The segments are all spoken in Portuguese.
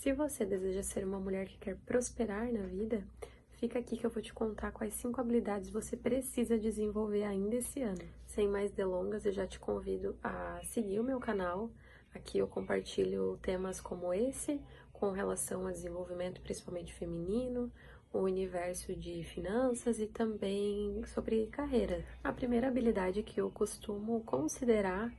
Se você deseja ser uma mulher que quer prosperar na vida, fica aqui que eu vou te contar quais 5 habilidades você precisa desenvolver ainda esse ano. Sem mais delongas, eu já te convido a seguir o meu canal. Aqui eu compartilho temas como esse, com relação ao desenvolvimento principalmente feminino, o universo de finanças e também sobre carreira. A primeira habilidade que eu costumo considerar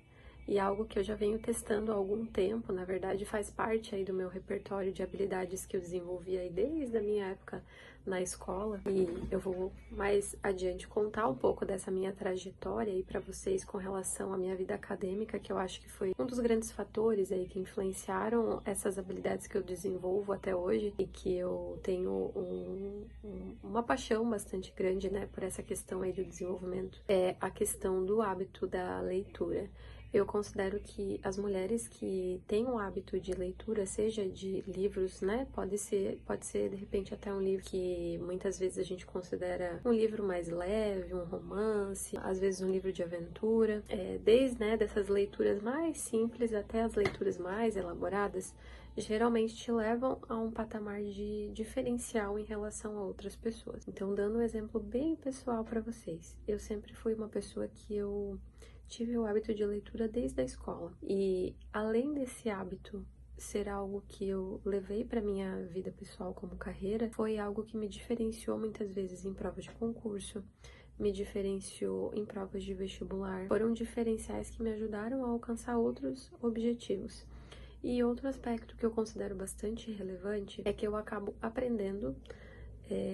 e algo que eu já venho testando há algum tempo, na verdade faz parte aí do meu repertório de habilidades que eu desenvolvi aí desde a minha época na escola, e eu vou mais adiante contar um pouco dessa minha trajetória aí para vocês com relação à minha vida acadêmica, que eu acho que foi um dos grandes fatores aí que influenciaram essas habilidades que eu desenvolvo até hoje e que eu tenho uma paixão bastante grande, né, por essa questão aí do desenvolvimento, é a questão do hábito da leitura. Eu considero que as mulheres que têm o hábito de leitura, seja de livros, né, pode ser de repente até um livro que muitas vezes a gente considera um livro mais leve, um romance, às vezes um livro de aventura, desde, né, dessas leituras mais simples até as leituras mais elaboradas, geralmente te levam a um patamar de diferencial em relação a outras pessoas. Então, dando um exemplo bem pessoal para vocês, eu sempre fui uma pessoa que eu tive o hábito de leitura desde a escola. E além desse hábito ser algo que eu levei para minha vida pessoal como carreira, foi algo que me diferenciou muitas vezes em provas de concurso, me diferenciou em provas de vestibular. Foram diferenciais que me ajudaram a alcançar outros objetivos. E outro aspecto que eu considero bastante relevante é que eu acabo aprendendo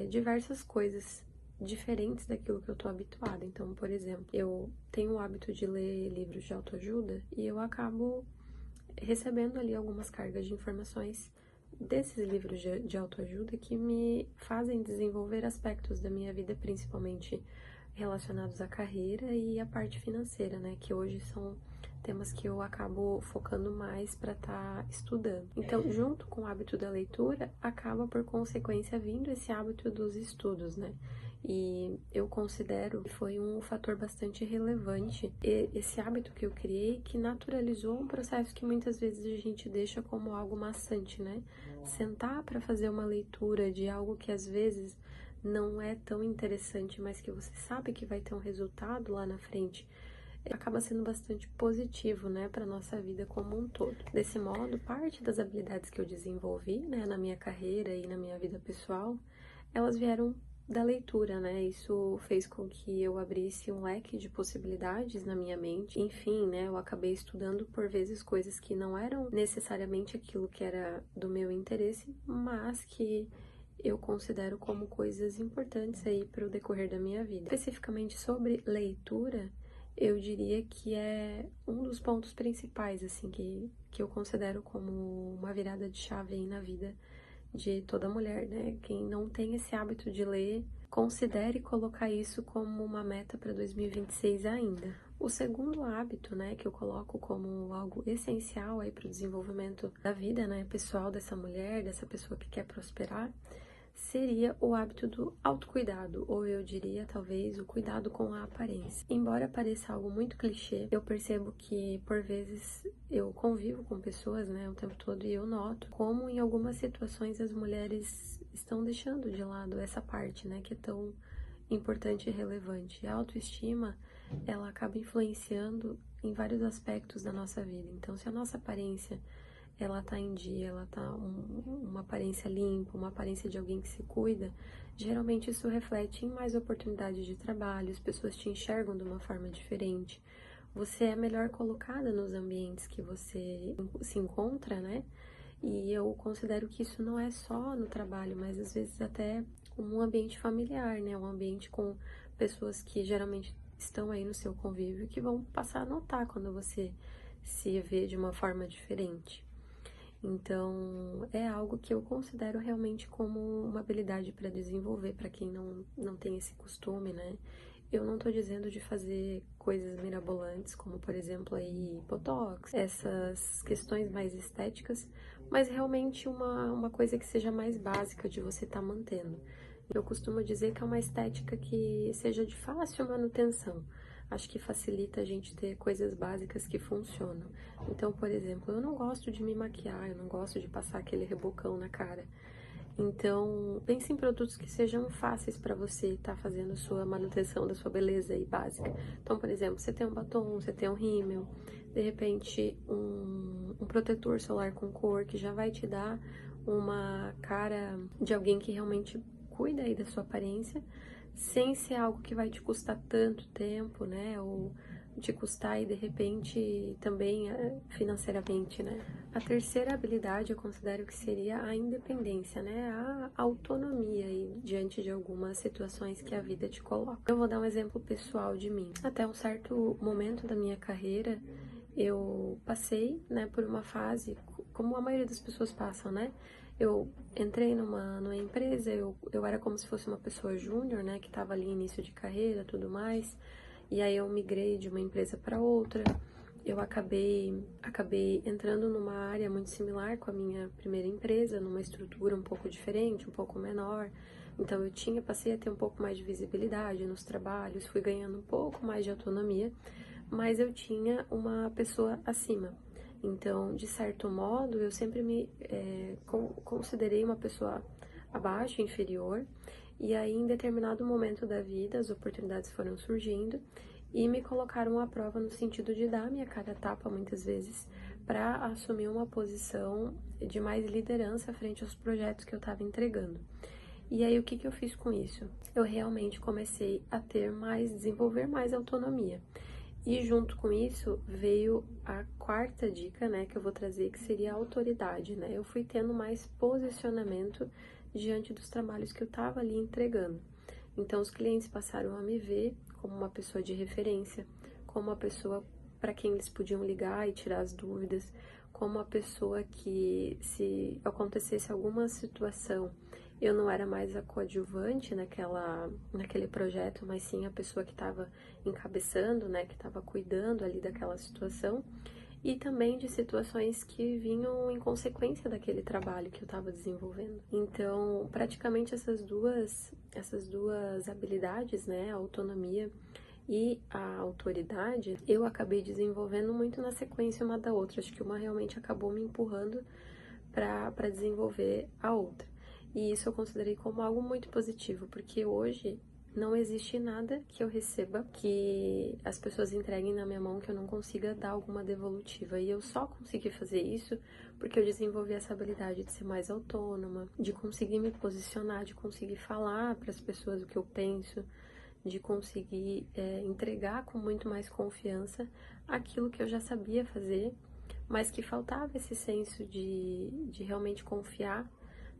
diversas coisas diferentes daquilo que eu tô habituada. Então, por exemplo, eu tenho o hábito de ler livros de autoajuda e eu acabo recebendo ali algumas cargas de informações desses livros de autoajuda que me fazem desenvolver aspectos da minha vida, principalmente relacionados à carreira e à parte financeira, né? Que hoje são temas que eu acabo focando mais para estar estudando. Então, junto com o hábito da leitura, acaba por consequência vindo esse hábito dos estudos, né? E eu considero que foi um fator bastante relevante esse hábito que eu criei, que naturalizou um processo que muitas vezes a gente deixa como algo maçante, né? Sentar para fazer uma leitura de algo que às vezes não é tão interessante, mas que você sabe que vai ter um resultado lá na frente, acaba sendo bastante positivo, né, para nossa vida como um todo. Desse modo, parte das habilidades que eu desenvolvi, né, na minha carreira e na minha vida pessoal, elas vieram da leitura, né? Isso fez com que eu abrisse um leque de possibilidades na minha mente. Enfim, né, eu acabei estudando por vezes coisas que não eram necessariamente aquilo que era do meu interesse, mas que eu considero como coisas importantes aí para o decorrer da minha vida. Especificamente sobre leitura, eu diria que é um dos pontos principais, assim, que eu considero como uma virada de chave aí na vida de toda mulher, né? Quem não tem esse hábito de ler, considere colocar isso como uma meta para 2026 ainda. O segundo hábito, né, que eu coloco como algo essencial aí para o desenvolvimento da vida, né, pessoal dessa mulher, dessa pessoa que quer prosperar, seria o hábito do autocuidado, ou eu diria talvez o cuidado com a aparência. Embora pareça algo muito clichê, eu percebo que por vezes eu convivo com pessoas, né, o tempo todo, e eu noto como em algumas situações as mulheres estão deixando de lado essa parte, né, que é tão importante e relevante. A autoestima, ela acaba influenciando em vários aspectos da nossa vida. Então, se a nossa aparência ela tá em dia, ela tá uma aparência limpa, uma aparência de alguém que se cuida, geralmente isso reflete em mais oportunidades de trabalho, as pessoas te enxergam de uma forma diferente, você é melhor colocada nos ambientes que você se encontra, né? E eu considero que isso não é só no trabalho, mas às vezes até um ambiente familiar, né? Um ambiente com pessoas que geralmente estão aí no seu convívio, que vão passar a notar quando você se vê de uma forma diferente. Então, é algo que eu considero realmente como uma habilidade para desenvolver, para quem não tem esse costume, né? Eu não tô dizendo de fazer coisas mirabolantes, como, por exemplo, aí, botox, essas questões mais estéticas, mas realmente uma coisa que seja mais básica de você estar mantendo. Eu costumo dizer que é uma estética que seja de fácil manutenção. acho que facilita a gente ter coisas básicas que funcionam. Então, por exemplo, eu não gosto de me maquiar, eu não gosto de passar aquele rebocão na cara. Então, pense em produtos que sejam fáceis para você estar fazendo a sua manutenção da sua beleza aí básica. Então, por exemplo, você tem um batom, você tem um rímel, de repente um protetor solar com cor que já vai te dar uma cara de alguém que realmente cuida aí da sua aparência, sem ser algo que vai te custar tanto tempo, né? Ou te custar e de repente também financeiramente, né? A terceira habilidade eu considero que seria a independência, né? A autonomia aí diante de algumas situações que a vida te coloca. Eu vou dar um exemplo pessoal de mim. Até um certo momento da minha carreira, eu passei, né, por uma fase, como a maioria das pessoas passam, né? Eu entrei numa empresa, eu era como se fosse uma pessoa júnior, né, que estava ali início de carreira, tudo mais. E aí eu migrei de uma empresa para outra. Eu acabei entrando numa área muito similar com a minha primeira empresa, numa estrutura um pouco diferente, um pouco menor. Então passei a ter um pouco mais de visibilidade nos trabalhos, fui ganhando um pouco mais de autonomia, mas eu tinha uma pessoa acima. Então, de certo modo, eu sempre me considerei uma pessoa abaixo, inferior, e aí em determinado momento da vida as oportunidades foram surgindo e me colocaram à prova no sentido de dar minha cara a tapa muitas vezes para assumir uma posição de mais liderança frente aos projetos que eu estava entregando. E aí o que eu fiz com isso? Eu realmente comecei a desenvolver mais autonomia. E junto com isso veio a quarta dica, né, que eu vou trazer, que seria a autoridade, né? Eu fui tendo mais posicionamento diante dos trabalhos que eu estava ali entregando. Então os clientes passaram a me ver como uma pessoa de referência, como uma pessoa para quem eles podiam ligar e tirar as dúvidas, como uma pessoa que, se acontecesse alguma situação, eu não era mais a coadjuvante naquele projeto, mas sim a pessoa que estava encabeçando, né, que estava cuidando ali daquela situação, e também de situações que vinham em consequência daquele trabalho que eu estava desenvolvendo. Então, praticamente essas duas habilidades, né, a autonomia e a autoridade, eu acabei desenvolvendo muito na sequência uma da outra. Acho que uma realmente acabou me empurrando para desenvolver a outra. E isso eu considerei como algo muito positivo, porque hoje não existe nada que eu receba que as pessoas entreguem na minha mão que eu não consiga dar alguma devolutiva. E eu só consegui fazer isso porque eu desenvolvi essa habilidade de ser mais autônoma, de conseguir me posicionar, de conseguir falar para as pessoas o que eu penso, de conseguir entregar com muito mais confiança aquilo que eu já sabia fazer, mas que faltava esse senso de realmente confiar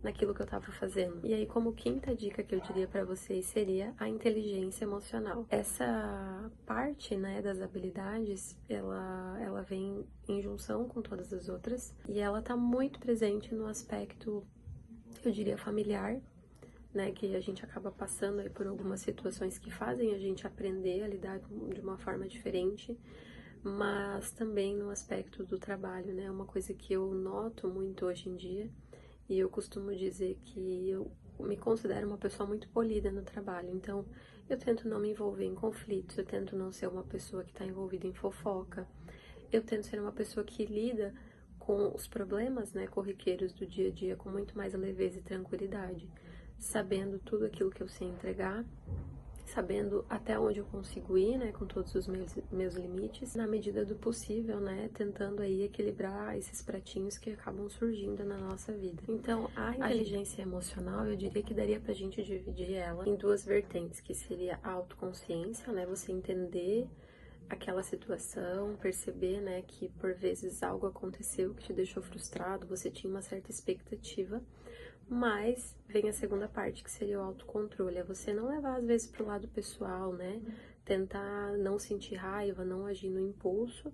naquilo que eu estava fazendo. E aí, como quinta dica que eu diria para vocês seria a inteligência emocional. Essa parte, né, das habilidades, ela vem em junção com todas as outras e ela tá muito presente no aspecto, eu diria, familiar, né, que a gente acaba passando aí por algumas situações que fazem a gente aprender a lidar de uma forma diferente, mas também no aspecto do trabalho, né, uma coisa que eu noto muito hoje em dia. E eu costumo dizer que eu me considero uma pessoa muito polida no trabalho, então eu tento não me envolver em conflitos, eu tento não ser uma pessoa que está envolvida em fofoca, eu tento ser uma pessoa que lida com os problemas, né, corriqueiros do dia a dia com muito mais leveza e tranquilidade, sabendo tudo aquilo que eu sei entregar, sabendo até onde eu consigo ir, né, com todos os meus limites, na medida do possível, né, tentando aí equilibrar esses pratinhos que acabam surgindo na nossa vida. Então, a inteligência emocional, eu diria que daria pra gente dividir ela em duas vertentes, que seria a autoconsciência, né, você entender aquela situação, perceber, né, que por vezes algo aconteceu que te deixou frustrado, você tinha uma certa expectativa, mas vem a segunda parte, que seria o autocontrole, é você não levar às vezes pro lado pessoal, né? Tentar não sentir raiva, não agir no impulso,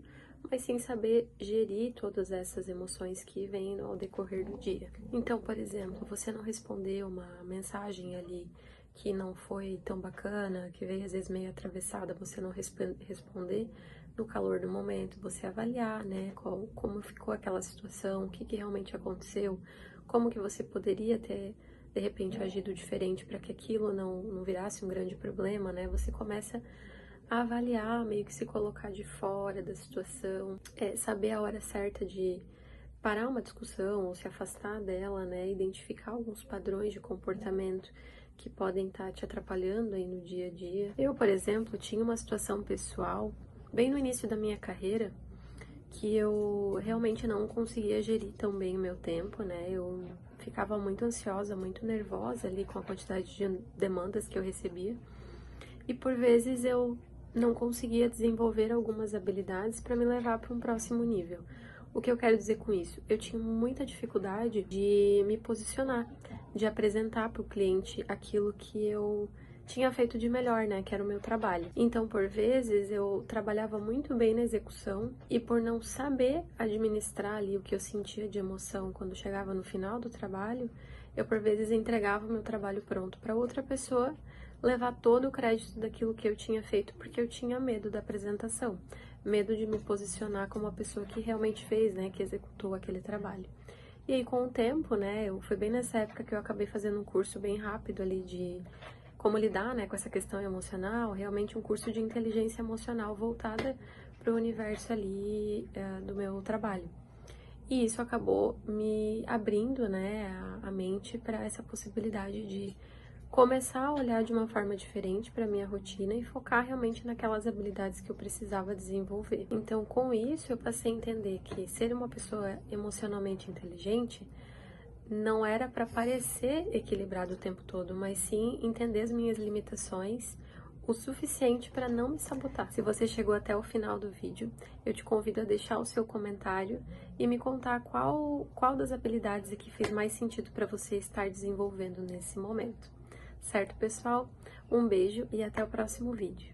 mas sim saber gerir todas essas emoções que vêm ao decorrer do dia. Então, por exemplo, você não respondeu uma mensagem ali que não foi tão bacana, que veio às vezes meio atravessada, você não responder no calor do momento, você avaliar, né, como ficou aquela situação, o que realmente aconteceu, como que você poderia ter, de repente, agido diferente para que aquilo não virasse um grande problema, né? Você começa avaliar, meio que se colocar de fora da situação, saber a hora certa de parar uma discussão ou se afastar dela, né? Identificar alguns padrões de comportamento que podem estar te atrapalhando aí no dia a dia. Eu, por exemplo, tinha uma situação pessoal bem no início da minha carreira que eu realmente não conseguia gerir tão bem o meu tempo, né? Eu ficava muito ansiosa, muito nervosa ali com a quantidade de demandas que eu recebia. E por vezes eu não conseguia desenvolver algumas habilidades para me levar para um próximo nível. O que eu quero dizer com isso? Eu tinha muita dificuldade de me posicionar, de apresentar para o cliente aquilo que eu tinha feito de melhor, né, que era o meu trabalho. Então, por vezes, eu trabalhava muito bem na execução e por não saber administrar ali o que eu sentia de emoção quando chegava no final do trabalho, eu por vezes entregava o meu trabalho pronto para outra pessoa levar todo o crédito daquilo que eu tinha feito, porque eu tinha medo da apresentação, medo de me posicionar como a pessoa que realmente fez, né, que executou aquele trabalho. E aí, com o tempo, né, foi bem nessa época que eu acabei fazendo um curso bem rápido ali de como lidar, né, com essa questão emocional, realmente um curso de inteligência emocional voltada para o universo ali do meu trabalho. E isso acabou me abrindo, né, a mente para essa possibilidade de começar a olhar de uma forma diferente para minha rotina e focar realmente naquelas habilidades que eu precisava desenvolver. Então, com isso, eu passei a entender que ser uma pessoa emocionalmente inteligente não era para parecer equilibrado o tempo todo, mas sim entender as minhas limitações o suficiente para não me sabotar. Se você chegou até o final do vídeo, eu te convido a deixar o seu comentário e me contar qual das habilidades aqui fez mais sentido para você estar desenvolvendo nesse momento. Certo, pessoal? Um beijo e até o próximo vídeo.